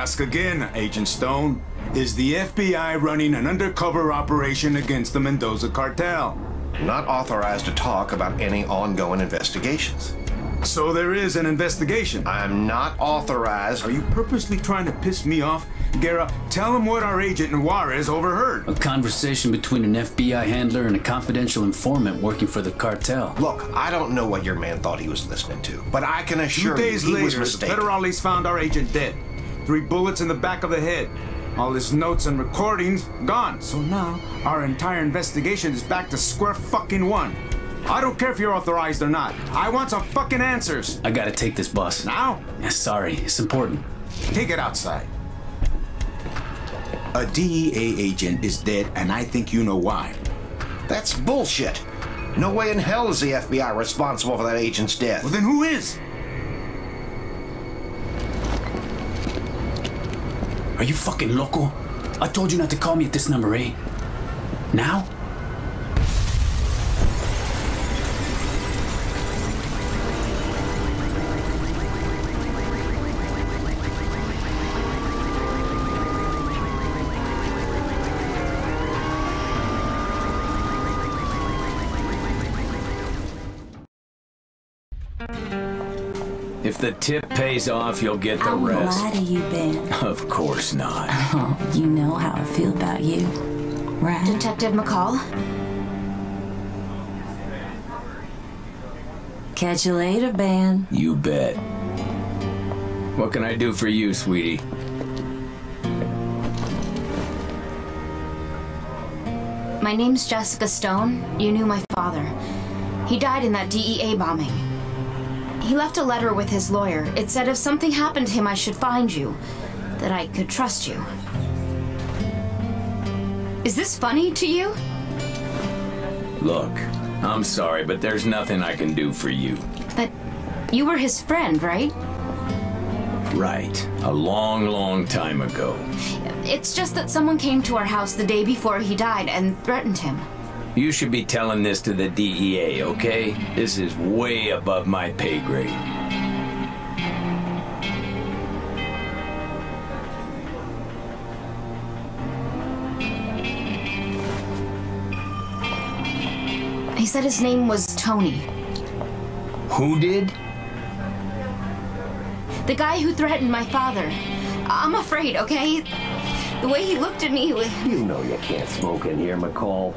ask again, Agent Stone. Is the FBI running an undercover operation against the Mendoza cartel? Not authorized to talk about any ongoing investigations. So there is an investigation? I'm not authorized. Are you purposely trying to piss me off? Guerra, tell him what our agent in Juarez overheard. A conversation between an FBI handler and a confidential informant working for the cartel. Look, I don't know what your man thought he was listening to, but I can assure you 2 days he was later, the mistaken. federales found our agent dead. 3 bullets in the back of the head. All his notes and recordings gone. So now, our entire investigation is back to square fucking one. I don't care if you're authorized or not. I want some fucking answers. I gotta take this bus. Now? Yeah, sorry, it's important. Take it outside. A DEA agent is dead, and I think you know why. That's bullshit. No way in hell is the FBI responsible for that agent's death. Well, then who is? Are you fucking loco? I told you not to call me at this number, eh? Now? If the tip pays off, you'll get the rest. I won't lie to you, Ben. Of course not. Oh, you know how I feel about you, right? Detective McCall? Catch you later, Ben. You bet. What can I do for you, sweetie? My name's Jessica Stone. You knew my father. He died in that DEA bombing. He left a letter with his lawyer. It said if something happened to him, I should find you. That I could trust you. Is this funny to you? Look, I'm sorry, but there's nothing I can do for you. But you were his friend, right? Right. A long, long time ago. It's just that someone came to our house the day before he died and threatened him. You should be telling this to the DEA, okay? This is way above my pay grade. He said his name was Tony. Who did? The guy who threatened my father. I'm afraid, okay? The way he looked at me was... You know you can't smoke in here, McCall.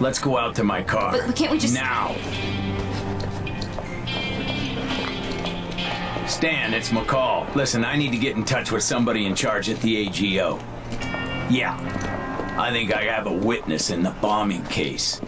Let's go out to my car. But can't we just... Now! Stan, it's McCall. Listen, I need to get in touch with somebody in charge at the AGO. Yeah. I think I have a witness in the bombing case.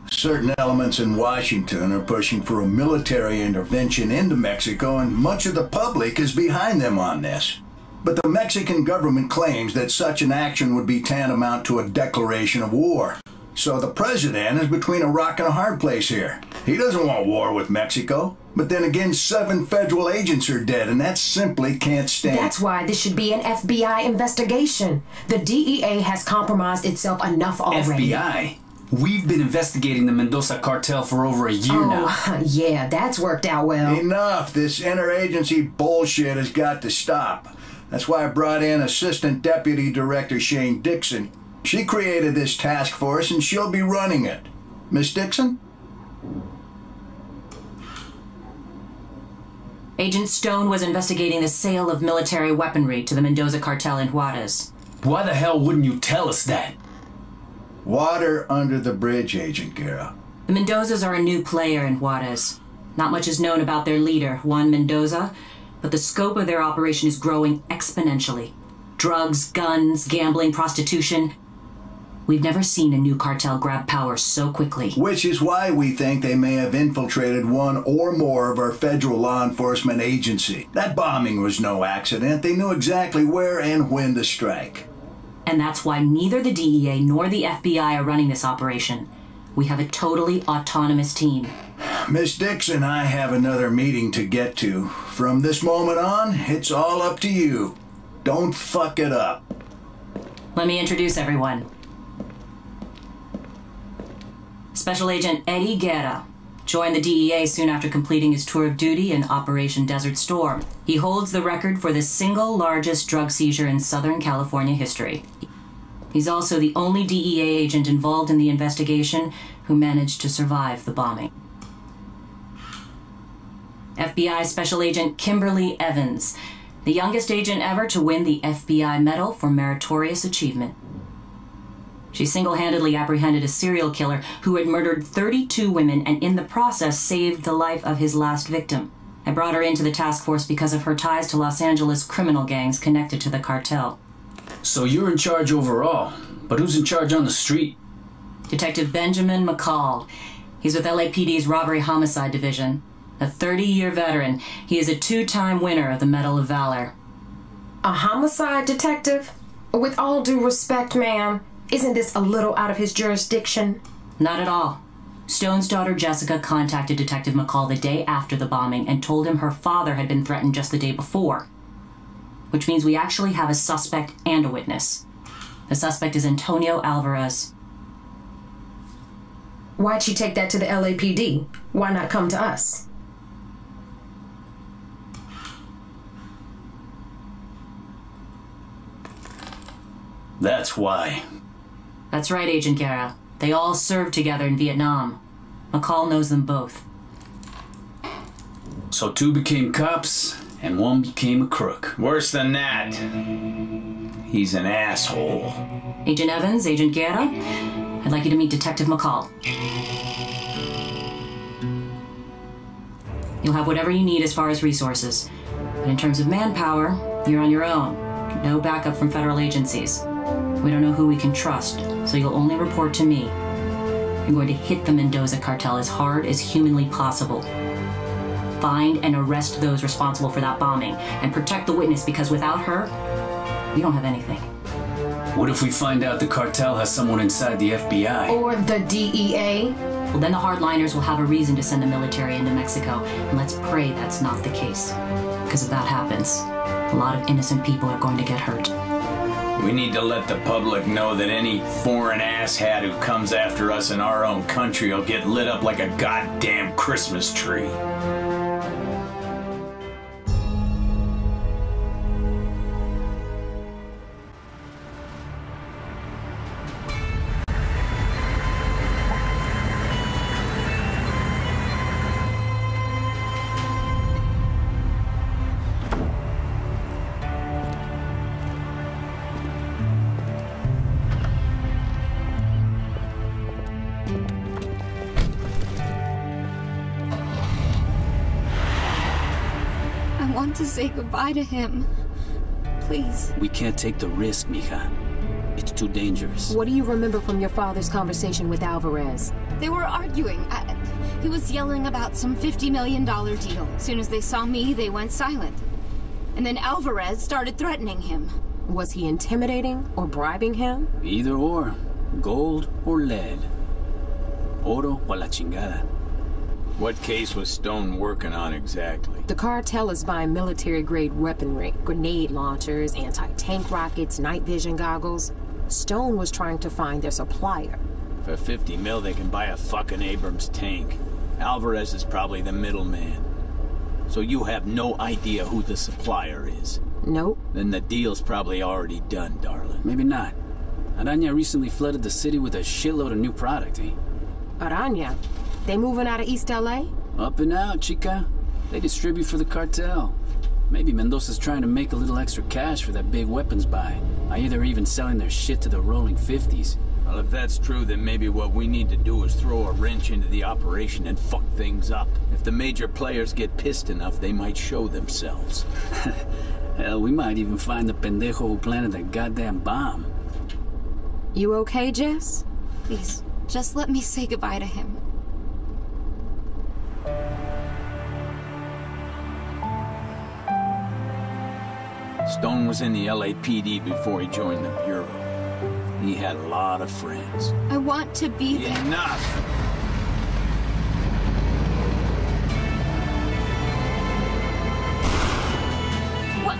Certain elements in Washington are pushing for a military intervention into Mexico, and much of the public is behind them on this. But the Mexican government claims that such an action would be tantamount to a declaration of war. So the president is between a rock and a hard place here. He doesn't want war with Mexico. But then again, 7 federal agents are dead, and that simply can't stand. That's why this should be an FBI investigation. The DEA has compromised itself enough already. FBI? We've been investigating the Mendoza cartel for over a year now. Oh, yeah, that's worked out well. Enough. This interagency bullshit has got to stop. That's why I brought in Assistant Deputy Director Shane Dixon. She created this task force, and she'll be running it. Miss Dixon? Agent Stone was investigating the sale of military weaponry to the Mendoza cartel in Juarez. Why the hell wouldn't you tell us that? Water under the bridge, Agent Guerra. The Mendozas are a new player in Juarez. Not much is known about their leader, Juan Mendoza, but the scope of their operation is growing exponentially. Drugs, guns, gambling, prostitution. We've never seen a new cartel grab power so quickly. Which is why we think they may have infiltrated one or more of our federal law enforcement agency. That bombing was no accident. They knew exactly where and when to strike. And that's why neither the DEA nor the FBI are running this operation. We have a totally autonomous team. Miss Dixon, I have another meeting to get to. From this moment on, it's all up to you. Don't fuck it up. Let me introduce everyone. Special Agent Eddie Guerra joined the DEA soon after completing his tour of duty in Operation Desert Storm. He holds the record for the single largest drug seizure in Southern California history. He's also the only DEA agent involved in the investigation who managed to survive the bombing. FBI Special Agent Kimberly Evans, the youngest agent ever to win the FBI Medal for Meritorious Achievement. She single-handedly apprehended a serial killer who had murdered 32 women and in the process saved the life of his last victim. I brought her into the task force because of her ties to Los Angeles criminal gangs connected to the cartel. So you're in charge overall, but who's in charge on the street? Detective Benjamin McCall. He's with LAPD's Robbery Homicide Division. A 30-year veteran, he is a 2-time winner of the Medal of Valor. A homicide detective? With all due respect, ma'am, isn't this a little out of his jurisdiction? Not at all. Stone's daughter Jessica contacted Detective McCall the day after the bombing and told him her father had been threatened just the day before. Which means we actually have a suspect and a witness. The suspect is Antonio Alvarez. Why'd she take that to the LAPD? Why not come to us? That's why. That's right, Agent Guerra. They all served together in Vietnam. McCall knows them both. So 2 became cops, and 1 became a crook. Worse than that. He's an asshole. Agent Evans, Agent Guerra, I'd like you to meet Detective McCall. You'll have whatever you need as far as resources. But in terms of manpower, you're on your own. No backup from federal agencies. We don't know who we can trust, so you'll only report to me. You're going to hit the Mendoza cartel as hard as humanly possible. Find and arrest those responsible for that bombing, and protect the witness because without her, we don't have anything. What if we find out the cartel has someone inside the FBI? Or the DEA? Well, then the hardliners will have a reason to send the military into Mexico, and let's pray that's not the case. Because if that happens, a lot of innocent people are going to get hurt. We need to let the public know that any foreign asshat who comes after us in our own country will get lit up like a goddamn Christmas tree. I want to say goodbye to him. Please. We can't take the risk, mija. It's too dangerous. What do you remember from your father's conversation with Alvarez? They were arguing. He was yelling about some $50 million deal. As soon as they saw me, they went silent. And then Alvarez started threatening him. Was he intimidating or bribing him? Either or. Gold or lead. Oro o la chingada. What case was Stone working on exactly? The cartel is buying military-grade weaponry, grenade launchers, anti-tank rockets, night vision goggles. Stone was trying to find their supplier. For 50 mil, they can buy a fucking Abrams tank. Alvarez is probably the middleman. So you have no idea who the supplier is? Nope. Then the deal's probably already done, darling. Maybe not. Araña recently flooded the city with a shitload of new product, eh? Araña? They moving out of East LA? Up and out, chica. They distribute for the cartel. Maybe Mendoza's trying to make a little extra cash for that big weapons buy. Either even selling their shit to the rolling 50s. Well, if that's true, then maybe what we need to do is throw a wrench into the operation and fuck things up. If the major players get pissed enough, they might show themselves. Hell, we might even find the pendejo who planted that goddamn bomb. You okay, Jess? Please, just let me say goodbye to him. Stone was in the LAPD before he joined the Bureau. He had a lot of friends. I want to be there. Enough!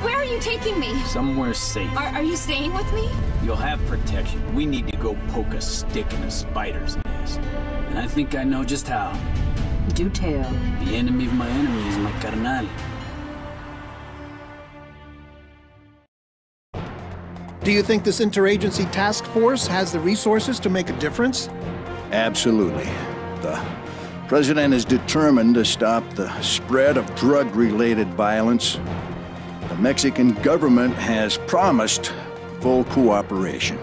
Where are you taking me? Somewhere safe. Are you staying with me? You'll have protection. We need to go poke a stick in a spider's nest. And I think I know just how. Do tell. The enemy of my enemy is my carnal. Do you think this interagency task force has the resources to make a difference? Absolutely. The President is determined to stop the spread of drug-related violence. The Mexican government has promised full cooperation.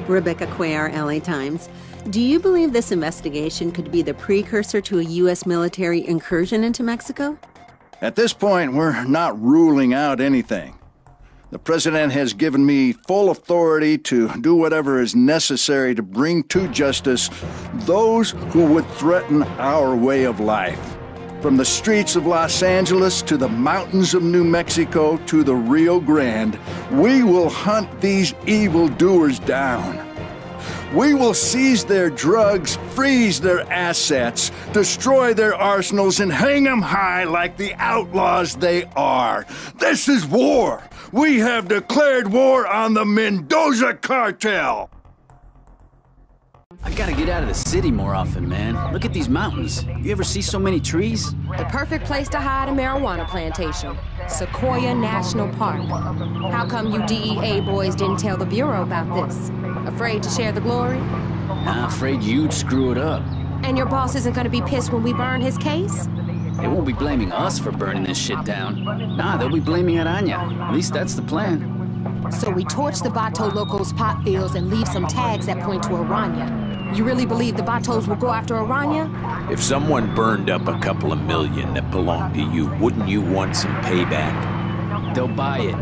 Rebecca Cuellar, LA Times. Do you believe this investigation could be the precursor to a U.S. military incursion into Mexico? At this point, we're not ruling out anything. The President has given me full authority to do whatever is necessary to bring to justice those who would threaten our way of life. From the streets of Los Angeles to the mountains of New Mexico to the Rio Grande, we will hunt these evildoers down. We will seize their drugs, freeze their assets, destroy their arsenals, and hang them high like the outlaws they are. This is war! We have declared war on the Mendoza Cartel! I gotta get out of the city more often, man. Look at these mountains. You ever see so many trees? The perfect place to hide a marijuana plantation. Sequoia National Park. How come you DEA boys didn't tell the Bureau about this? Afraid to share the glory? I'm afraid you'd screw it up. And your boss isn't gonna be pissed when we burn his case? They won't be blaming us for burning this shit down. Nah, they'll be blaming Araña. At least that's the plan. So we torch the Vato Locos' pot fields and leave some tags that point to Araña. You really believe the Vatos will go after Araña? If someone burned up a couple of million that belonged to you, wouldn't you want some payback? They'll buy it.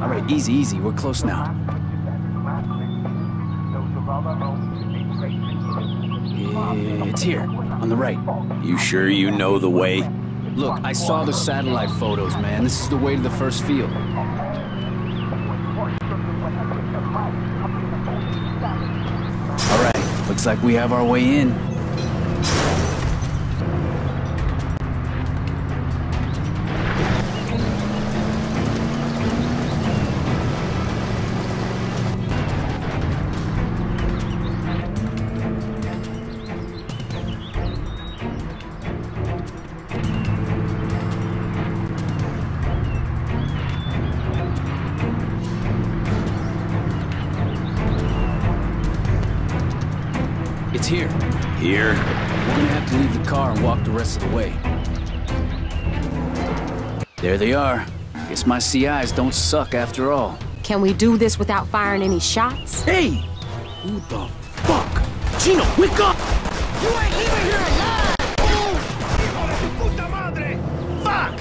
All right, easy, easy. We're close now. It's here, on the right. You sure you know the way? Look, I saw the satellite photos, man. This is the way to the first field. All right, looks like we have our way in. It's here. Here? We're gonna have to leave the car and walk the rest of the way. There they are. Guess my CIs don't suck after all. Can we do this without firing any shots? Hey! Who the fuck? Chino, wake up! You ain't leaving here alive! Hijo de tu puta madre! Fuck!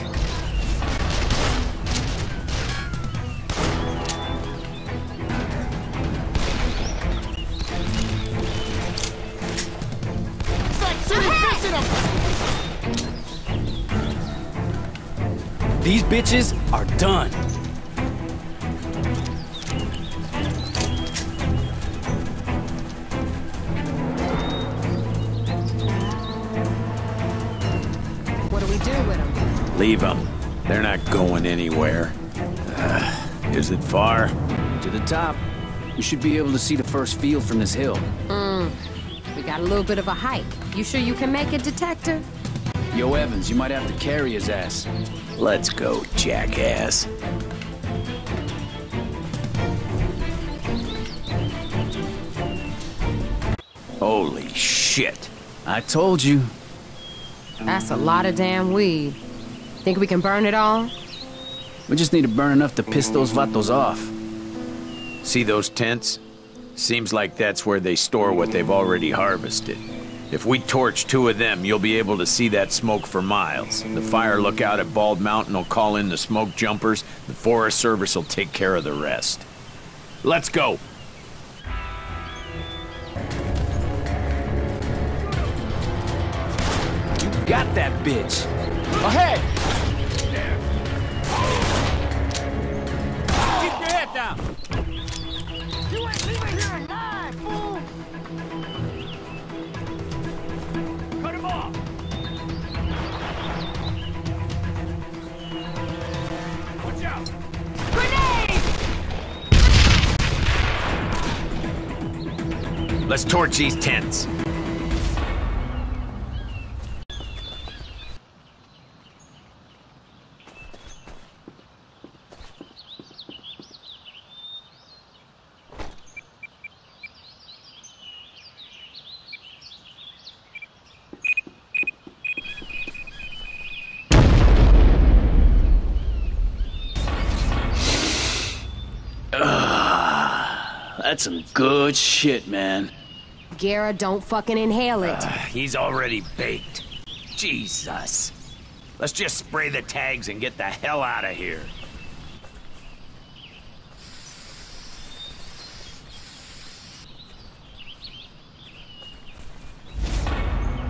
These bitches are done. What do we do with them? Leave them. They're not going anywhere. Is it far? To the top. You should be able to see the first field from this hill. We got a little bit of a hike. You sure you can make it, Detective? Yo, Evans, you might have to carry his ass. Let's go, jackass. Holy shit. I told you. That's a lot of damn weed. Think we can burn it all? We just need to burn enough to piss those vatos off. See those tents? Seems like that's where they store what they've already harvested. If we torch 2 of them, you'll be able to see that smoke for miles. The fire lookout at Bald Mountain will call in the smoke jumpers. The Forest Service will take care of the rest. Let's go! You got that bitch! Ahead! down. You ain't leaving here alive, fool! Cut him off! Watch out! Grenade! Let's torch these tents. That's some good shit, man. Gara, don't fucking inhale it. He's already baked. Jesus. Let's just spray the tags and get the hell out of here.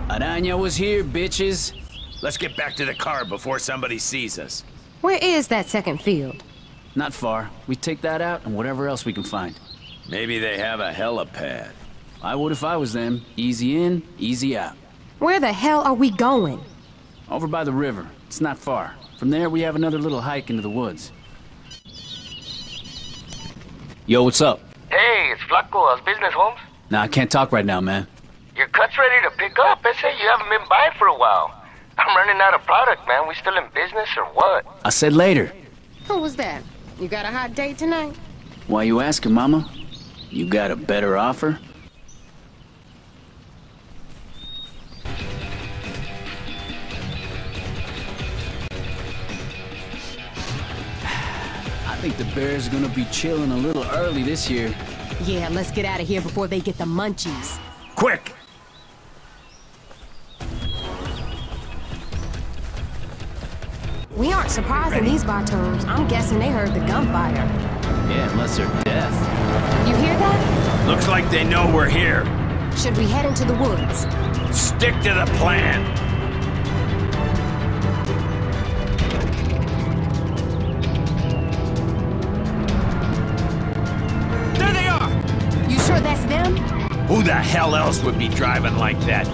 Araña was here, bitches. Let's get back to the car before somebody sees us. Where is that second field? Not far. We take that out and whatever else we can find. Maybe they have a helipad. I would if I was them. Easy in, easy out. Where the hell are we going? Over by the river. It's not far. From there, we have another little hike into the woods. Yo, what's up? Hey, it's Flaco. How's business, Holmes? Nah, I can't talk right now, man. Your cut's ready to pick up. I say you haven't been by for a while. I'm running out of product, man. We still in business or what? I said later. Who was that? You got a hot date tonight? Why you asking, Mama? You got a better offer? I think the Bears are gonna be chilling a little early this year. Yeah, let's get out of here before they get the munchies. Quick! We aren't surprising these Batos. I'm guessing they heard the gunfire. Yeah, unless they're deaf. You hear that? Looks like they know we're here. Should we head into the woods? Stick to the plan. There they are! You sure that's them? Who the hell else would be driving like that?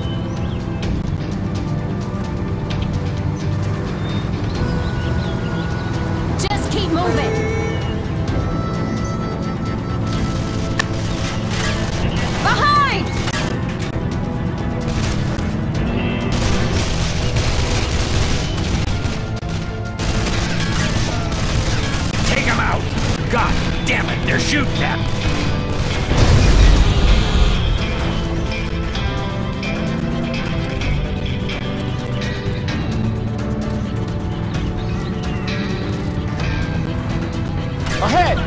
Just keep moving. Behind! Take them out! God damn it, they're shooting at me. Ahead!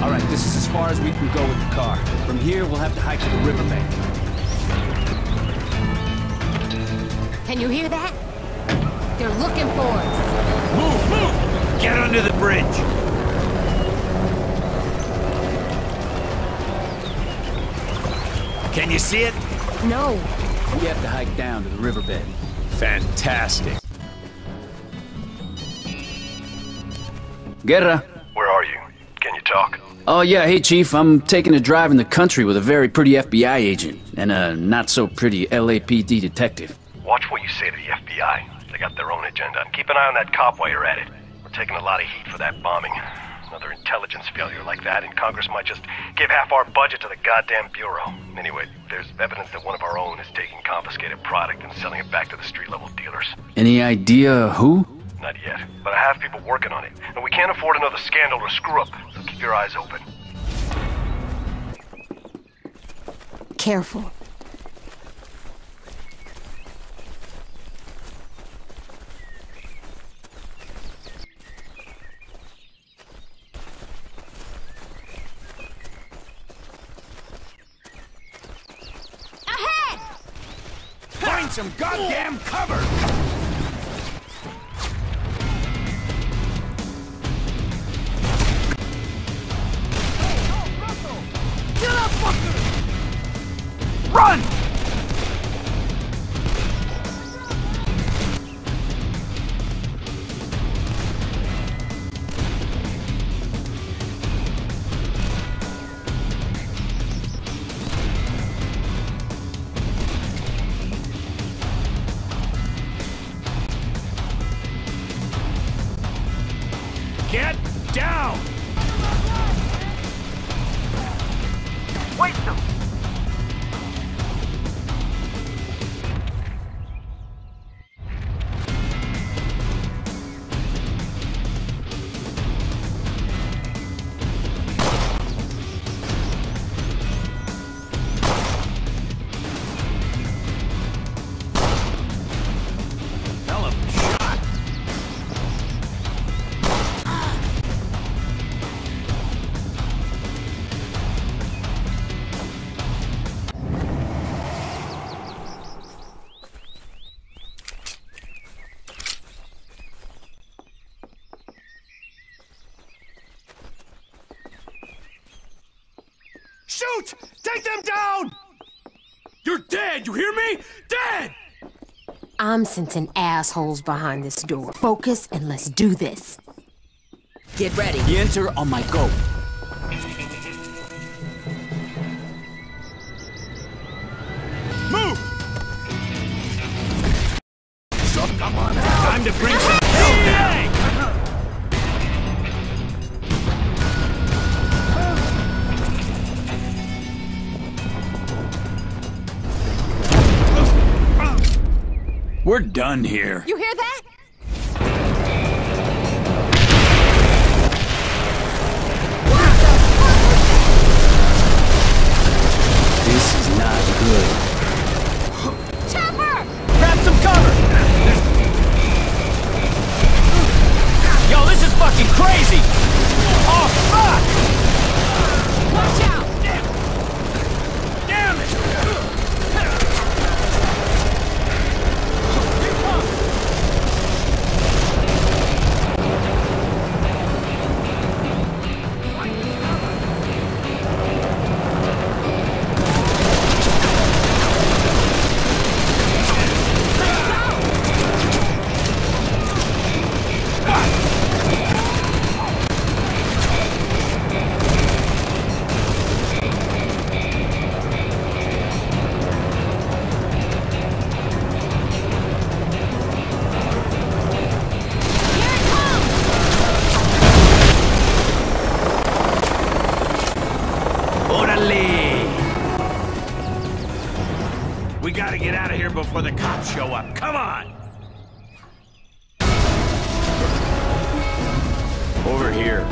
All right, this is as far as we can go with the car. From here, we'll have to hike to the riverbank. Can you hear that? They're looking for us. Move, move! Get under the bridge. Can you see it? No. We have to hike down to the riverbed. Fantastic. Guerra. Where are you? Can you talk? Oh, yeah, hey, Chief. I'm taking a drive in the country with a very pretty FBI agent and a not-so-pretty LAPD detective. Watch what you say to the FBI. They got their own agenda. Keep an eye on that cop while you're at it. We're taking a lot of heat for that bombing. Another intelligence failure like that, and Congress might just give half our budget to the goddamn Bureau. Anyway, there's evidence that one of our own is taking confiscated product and selling it back to the street-level dealers. Any idea who? Not yet, but I have people working on it. And we can't afford another scandal or screw-up, so keep your eyes open. Careful. Find some goddamn cover! Get up, fucker! Shoot! Take them down! You're dead, you hear me? Dead! I'm sensing assholes behind this door. Focus and let's do this. Get ready. You enter on my go. Move! So come on out. Time to bring some hell down. We're done here. You hear that? This is not good. Chopper! Grab some cover! Yo, this is fucking crazy! Oh, fuck! Watch out! Damn it! We gotta get out of here before the cops show up. Come on! Over here.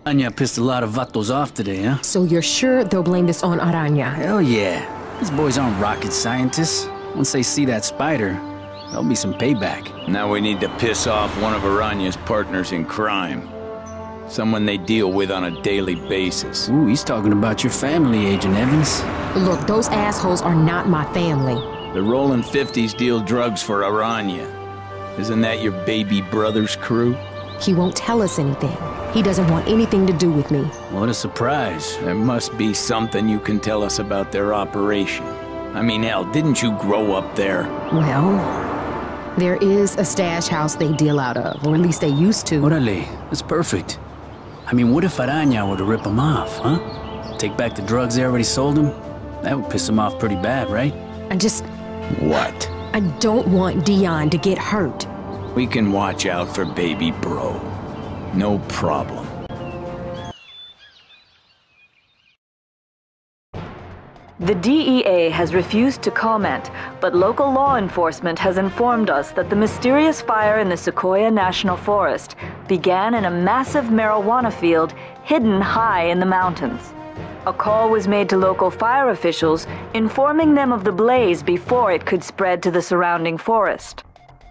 Anya pissed a lot of vatos off today, huh? So you're sure they'll blame this on Araña? Hell yeah. These boys aren't rocket scientists. Once they see that spider, there'll be some payback. Now we need to piss off one of Araña's partners in crime. Someone they deal with on a daily basis. Ooh, he's talking about your family, Agent Evans. Look, those assholes are not my family. The Rolling 50s deal drugs for Araña. Isn't that your baby brother's crew? He won't tell us anything. He doesn't want anything to do with me. What a surprise. There must be something you can tell us about their operation. I mean, hell, didn't you grow up there? Well, there is a stash house they deal out of, or at least they used to. Orale, that's perfect. I mean, what if Araña were to rip him off, huh? Take back the drugs they already sold him? That would piss him off pretty bad, right? What? I don't want Dion to get hurt. We can watch out for baby bro. No problem. The DEA has refused to comment, but local law enforcement has informed us that the mysterious fire in the Sequoia National Forest began in a massive marijuana field hidden high in the mountains. A call was made to local fire officials, informing them of the blaze before it could spread to the surrounding forest.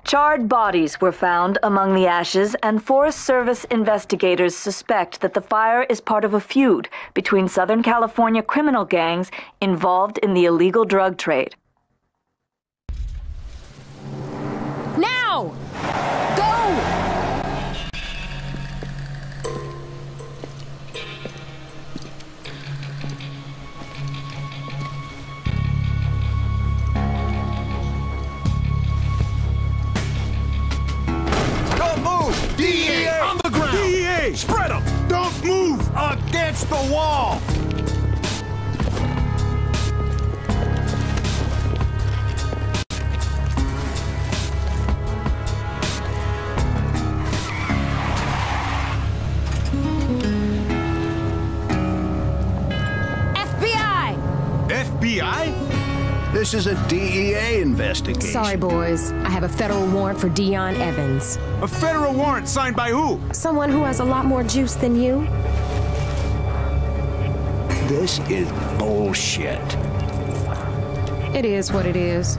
Charred bodies were found among the ashes, and Forest Service investigators suspect that the fire is part of a feud between Southern California criminal gangs involved in the illegal drug trade. Now! Go! DEA! On the ground! DEA! Spread them! Don't move! Against the wall! FBI! FBI? This is a DEA investigation. Sorry, boys. I have a federal warrant for Dion Evans. A federal warrant signed by who? Someone who has a lot more juice than you. This is bullshit. It is what it is.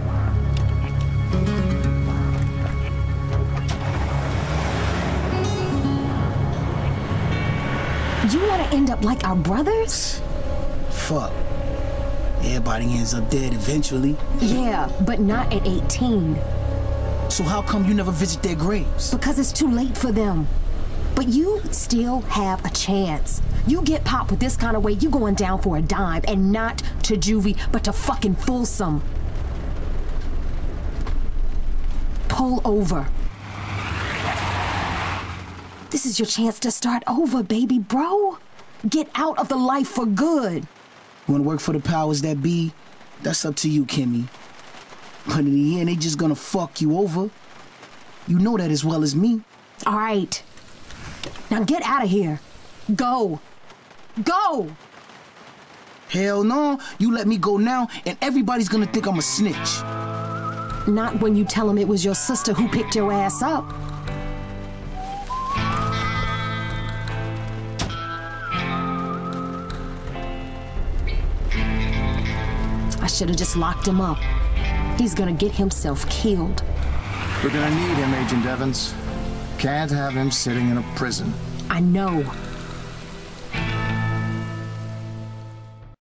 You want to end up like our brothers? Fuck. Everybody ends up dead eventually. Yeah, but not at 18. So how come you never visit their graves? Because it's too late for them. But you still have a chance. You get popped with this kind of weight, you going down for a dime, and not to juvie, but to fucking Folsom. Pull over. This is your chance to start over, baby bro. Get out of the life for good. You wanna work for the powers that be? That's up to you, Kimmy. But in the end, they just gonna fuck you over. You know that as well as me. All right. Now get out of here. Go. Go! Hell no. You let me go now, and everybody's gonna think I'm a snitch. Not when you tell them it was your sister who picked your ass up. I should have just locked him up. He's gonna get himself killed. We're gonna need him, Agent Evans. Can't have him sitting in a prison. I know.